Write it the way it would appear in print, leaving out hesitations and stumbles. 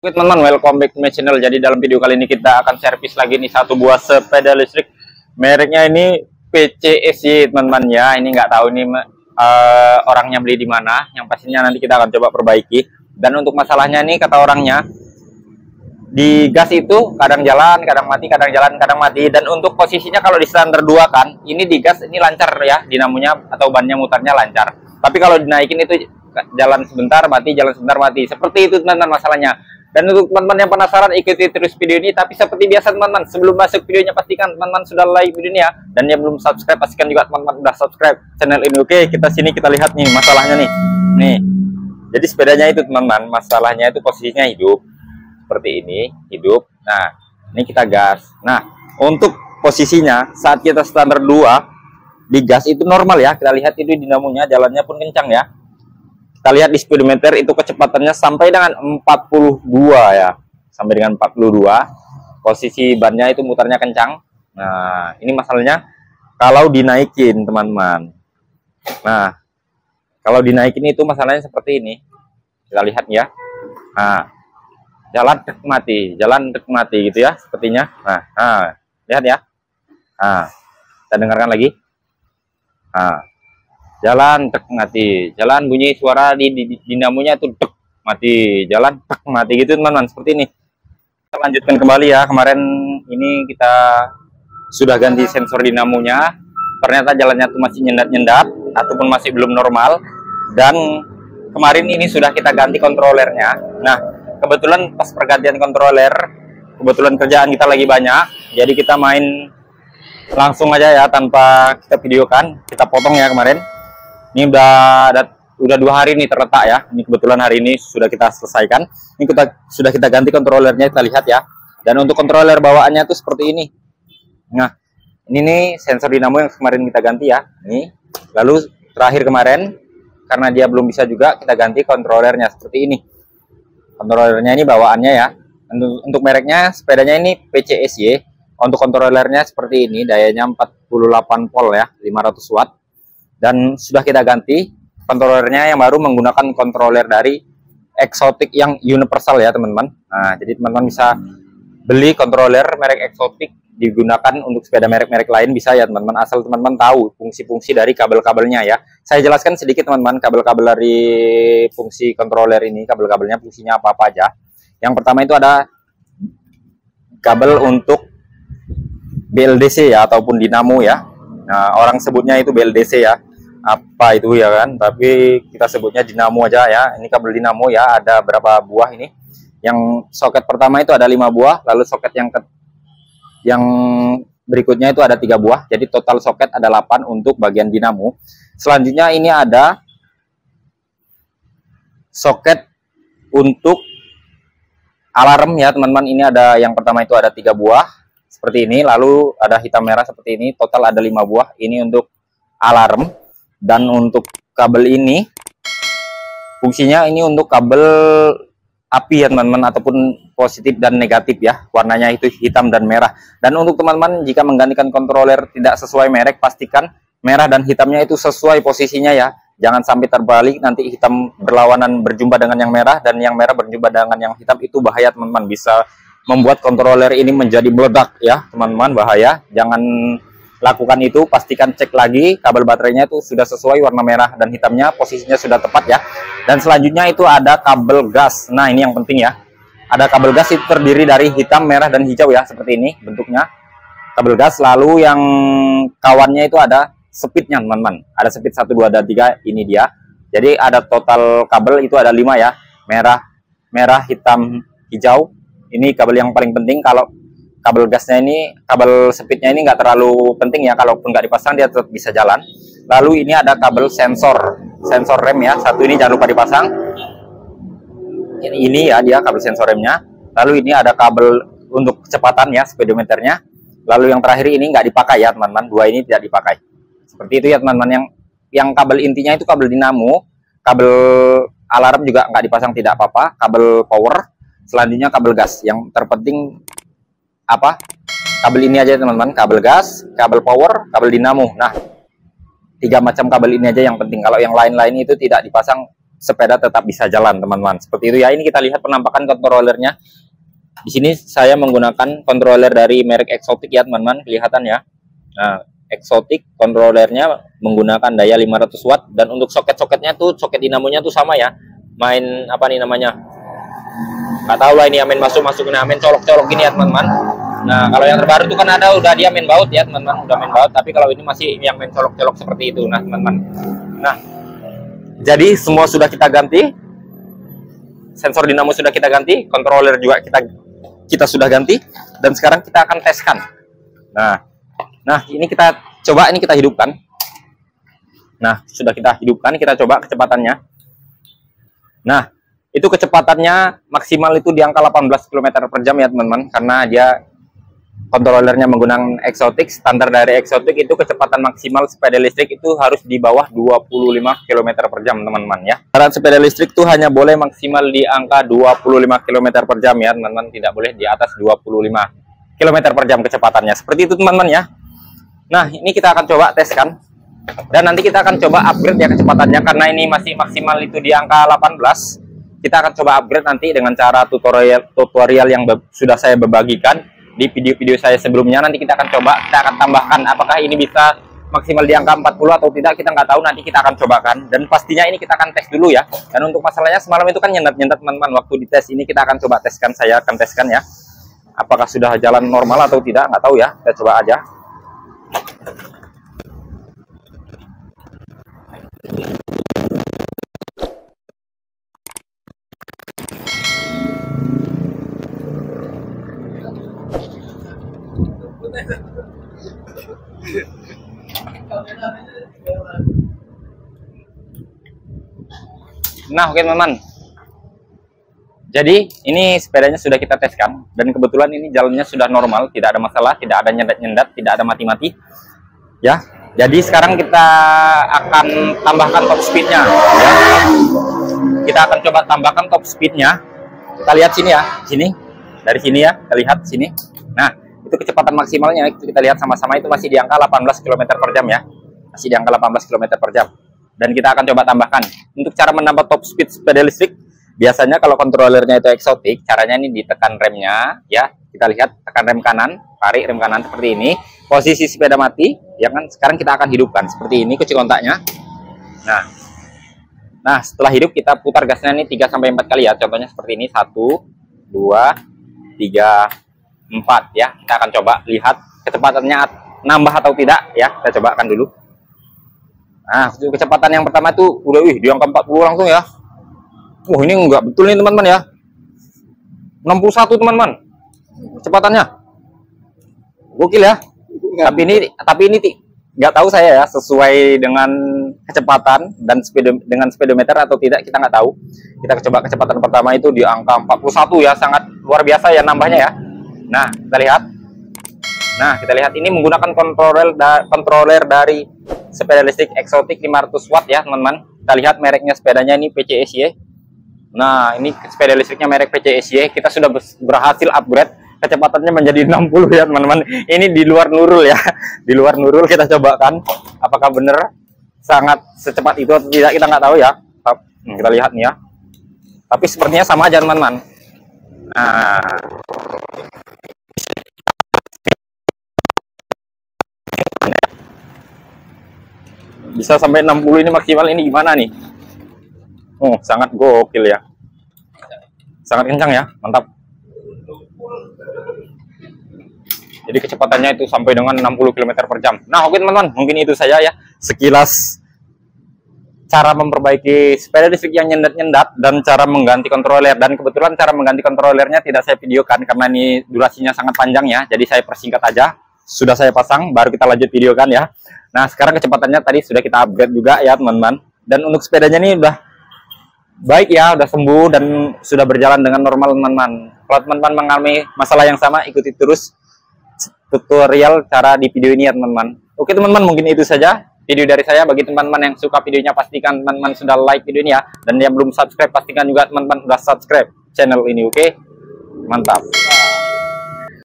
Oke teman-teman, welcome back to my channel. Jadi dalam video kali ini kita akan servis lagi nih satu buah sepeda listrik. Mereknya ini PCSY teman-teman ya. Ini nggak tahu nih orangnya beli di mana. Yang pastinya nanti kita akan coba perbaiki. Dan untuk masalahnya nih kata orangnya, di gas itu kadang jalan, kadang mati, kadang jalan, kadang mati. Dan untuk posisinya kalau di standar 2 kan, ini di gas ini lancar ya, dinamonya atau bannya mutarnya lancar. Tapi kalau dinaikin itu jalan sebentar mati, jalan sebentar mati. Seperti itu teman-teman masalahnya. Dan untuk teman-teman yang penasaran, ikuti terus video ini. Tapi seperti biasa teman-teman, sebelum masuk videonya pastikan teman-teman sudah like videonya. Dan yang belum subscribe, pastikan juga teman-teman sudah subscribe channel ini. Oke, kita kita lihat nih masalahnya nih. Nih, jadi sepedanya itu teman-teman, masalahnya itu posisinya hidup. Seperti ini, hidup. Nah, ini kita gas. Nah, untuk posisinya saat kita standar 2, di gas itu normal ya. Kita lihat itu dinamonya, jalannya pun kencang ya. Kita lihat di speedometer itu kecepatannya sampai dengan 42 ya. Sampai dengan 42. Posisi bannya itu mutarnya kencang. Nah, ini masalahnya kalau dinaikin, teman-teman. Nah, kalau dinaikin itu masalahnya seperti ini. Kita lihat ya. Nah, jalan dek mati, jalan dek mati gitu ya, sepertinya. Nah, lihat ya. Nah, kita dengarkan lagi. Nah, jalan tek mati, jalan bunyi suara di dinamonya itu tek mati, jalan tek mati gitu teman-teman, seperti ini. Kita lanjutkan kembali ya. Kemarin ini kita sudah ganti sensor dinamonya, ternyata jalannya tuh masih nyendat-nyendat ataupun masih belum normal. Dan kemarin ini sudah kita ganti kontrolernya. Nah, kebetulan pas pergantian kontroler, kebetulan kerjaan kita lagi banyak, jadi kita main langsung aja ya tanpa kita videokan, kita potong ya kemarin. Ini udah 2 hari nih terletak ya. Ini kebetulan hari ini sudah kita selesaikan. Ini sudah kita ganti kontrolernya, kita lihat ya. Dan untuk kontroler bawaannya tuh seperti ini. Nah, ini nih sensor dinamo yang kemarin kita ganti ya. Ini. Lalu terakhir kemarin karena dia belum bisa juga, kita ganti kontrolernya seperti ini. Kontrolernya ini bawaannya ya. Untuk mereknya sepedanya ini PCSY. Untuk kontrolernya seperti ini, dayanya 48 volt ya, 500 watt. Dan sudah kita ganti kontrolernya yang baru menggunakan kontroler dari Exotic yang universal ya teman-teman. Nah, jadi teman-teman bisa beli kontroler merek Exotic digunakan untuk sepeda merek-merek lain bisa ya teman-teman, asal teman-teman tahu fungsi-fungsi dari kabel-kabelnya ya. Saya jelaskan sedikit teman-teman, kabel-kabel dari fungsi kontroler ini, kabel-kabelnya fungsinya apa-apa aja. Yang pertama itu ada kabel untuk BLDC ya, ataupun dinamo ya. Nah, orang sebutnya itu BLDC ya. Apa itu ya kan, tapi kita sebutnya dinamo aja ya. Ini kabel dinamo ya, ada berapa buah ini. Yang soket pertama itu ada 5 buah, lalu soket yang berikutnya itu ada 3 buah. Jadi total soket ada 8 untuk bagian dinamo. Selanjutnya ini ada soket untuk alarm ya teman-teman. Ini ada yang pertama itu ada 3 buah seperti ini, lalu ada hitam merah seperti ini, total ada 5 buah. Ini untuk alarm. Dan untuk kabel ini fungsinya ini untuk kabel api ya teman-teman, ataupun positif dan negatif ya, warnanya itu hitam dan merah. Dan untuk teman-teman jika menggantikan kontroler tidak sesuai merek, pastikan merah dan hitamnya itu sesuai posisinya ya, jangan sampai terbalik, nanti hitam berlawanan berjumpa dengan yang merah dan yang merah berjumpa dengan yang hitam, itu bahaya teman-teman, bisa membuat kontroler ini menjadi meledak ya teman-teman, bahaya. Jangan lakukan itu, pastikan cek lagi kabel baterainya itu sudah sesuai warna merah dan hitamnya, posisinya sudah tepat ya. Dan selanjutnya itu ada kabel gas. Nah, ini yang penting ya. Ada kabel gas itu terdiri dari hitam, merah, dan hijau ya, seperti ini bentuknya kabel gas. Lalu yang kawannya itu ada speednya teman-teman. Ada speed 1, 2, dan 3, ini dia. Jadi ada total kabel itu ada 5 ya. Merah, hitam, hijau. Ini kabel yang paling penting. Kalau kabel gasnya ini, kabel speednya ini nggak terlalu penting ya, kalaupun nggak dipasang dia tetap bisa jalan. Lalu ini ada kabel sensor rem ya, satu ini jangan lupa dipasang. Ini ya dia kabel sensor remnya. Lalu ini ada kabel untuk kecepatan ya, speedometernya. Lalu yang terakhir ini nggak dipakai ya teman-teman, 2 ini tidak dipakai. Seperti itu ya teman-teman. Yang kabel intinya itu kabel dinamo, kabel alarm juga nggak dipasang tidak apa-apa, kabel power. Selanjutnya kabel gas. Yang terpenting apa, kabel ini aja teman-teman, kabel gas, kabel power, kabel dinamo. Nah, 3 macam kabel ini aja yang penting. Kalau yang lain-lain itu tidak dipasang sepeda tetap bisa jalan teman-teman. Seperti itu ya. Ini kita lihat penampakan controllernya. Di sini saya menggunakan controller dari merek Exotic ya teman-teman, kelihatan ya. Nah, Exotic controllernya menggunakan daya 500 watt, dan untuk soket-soketnya tuh, soket dinamonya tuh sama ya. Main apa nih namanya? Nggak tahu lah, ini yang main masuk-masuk, ini main colok-colok gini ya teman-teman. Nah, kalau yang terbaru itu kan ada udah dia main baut ya teman-teman, udah main baut, tapi kalau ini masih yang main colok-colok seperti itu. Nah teman-teman, nah jadi semua sudah kita ganti, sensor dinamo sudah kita ganti, controller juga kita sudah ganti, dan sekarang kita akan teskan. Nah ini kita coba, ini kita hidupkan. Nah sudah kita hidupkan, kita coba kecepatannya. Nah itu kecepatannya maksimal itu di angka 18 km per jam ya teman-teman, karena dia kontrolernya menggunakan Exotic. Standar dari Exotic itu kecepatan maksimal sepeda listrik itu harus di bawah 25 km per jam teman-teman ya. Karena sepeda listrik itu hanya boleh maksimal di angka 25 km per jam ya teman-teman, tidak boleh di atas 25 km per jam kecepatannya. Seperti itu teman-teman ya. Nah ini kita akan coba teskan, dan nanti kita akan coba upgrade ya kecepatannya, karena ini masih maksimal itu di angka 18. Kita akan coba upgrade nanti dengan cara tutorial yang sudah saya bagikan di video-video saya sebelumnya. Nanti kita akan coba, kita akan tambahkan apakah ini bisa maksimal di angka 40 atau tidak, kita nggak tahu, nanti kita akan cobakan, dan pastinya ini kita akan tes dulu ya. Dan untuk masalahnya semalam itu kan nyendat-nyendat teman-teman, waktu di tes ini kita akan coba teskan, saya akan teskan ya apakah sudah jalan normal atau tidak, nggak tahu ya, kita coba aja. Nah oke teman-teman, jadi ini sepedanya sudah kita teskan, dan kebetulan ini jalannya sudah normal, tidak ada masalah, tidak ada nyendat-nyendat, tidak ada mati-mati ya. Jadi sekarang kita akan tambahkan top speednya ya. Kita akan coba tambahkan top speednya. Kita lihat sini ya, sini, dari sini ya, kita lihat sini. Nah itu kecepatan maksimalnya, itu kita lihat sama-sama, itu masih di angka 18 km per jam ya, masih di angka 18 km per jam. Dan kita akan coba tambahkan. Untuk cara menambah top speed sepeda listrik, biasanya kalau kontrolernya itu Exotic, caranya ini ditekan remnya ya. Kita lihat, tekan rem kanan, tarik rem kanan seperti ini, posisi sepeda mati ya kan. Sekarang kita akan hidupkan seperti ini kunci kontaknya. Nah setelah hidup kita putar gasnya ini 3-4 kali ya, contohnya seperti ini, 1 2 3 4 ya. Kita akan coba lihat kecepatannya nambah atau tidak ya, kita cobakan dulu. Nah kecepatan yang pertama itu udah di angka 40 langsung ya. Wah ini enggak betul nih teman-teman ya, 61 teman-teman kecepatannya, gokil ya. Tapi ini nggak tahu saya ya, sesuai dengan kecepatan dan dengan speedometer atau tidak, kita nggak tahu. Kita coba kecepatan pertama itu di angka 41 ya, sangat luar biasa ya nambahnya ya. Nah kita lihat ini menggunakan controller dari sepeda listrik Exotic 500 watt ya teman-teman. Kita lihat mereknya sepedanya ini PCSY. Nah ini sepeda listriknya merek PCSY. Kita sudah berhasil upgrade kecepatannya menjadi 60 ya teman-teman. Ini di luar Nurul ya, di luar Nurul. Kita cobakan apakah benar sangat secepat itu atau tidak, kita nggak tahu ya. Kita lihat nih ya, tapi sepertinya sama aja teman-teman. Nah bisa sampai 60 ini maksimal, ini gimana nih? Oh sangat gokil ya, sangat kencang ya, mantap. Jadi kecepatannya itu sampai dengan 60 km per jam. Nah oke teman-teman, mungkin itu saja ya sekilas cara memperbaiki sepeda listrik yang nyendat-nyendat dan cara mengganti kontroler. Dan kebetulan cara mengganti kontrolernya tidak saya videokan karena ini durasinya sangat panjang ya, jadi saya persingkat aja. Sudah saya pasang, baru kita lanjut videokan ya. Nah sekarang kecepatannya tadi sudah kita upgrade juga ya teman-teman. Dan untuk sepedanya ini udah baik ya, udah sembuh dan sudah berjalan dengan normal teman-teman. Kalau teman-teman mengalami masalah yang sama, ikuti terus tutorial cara di video ini ya teman-teman. Oke teman-teman, mungkin itu saja video dari saya. Bagi teman-teman yang suka videonya, pastikan teman-teman sudah like video ini ya. Dan yang belum subscribe, pastikan juga teman-teman sudah subscribe channel ini. Oke, mantap.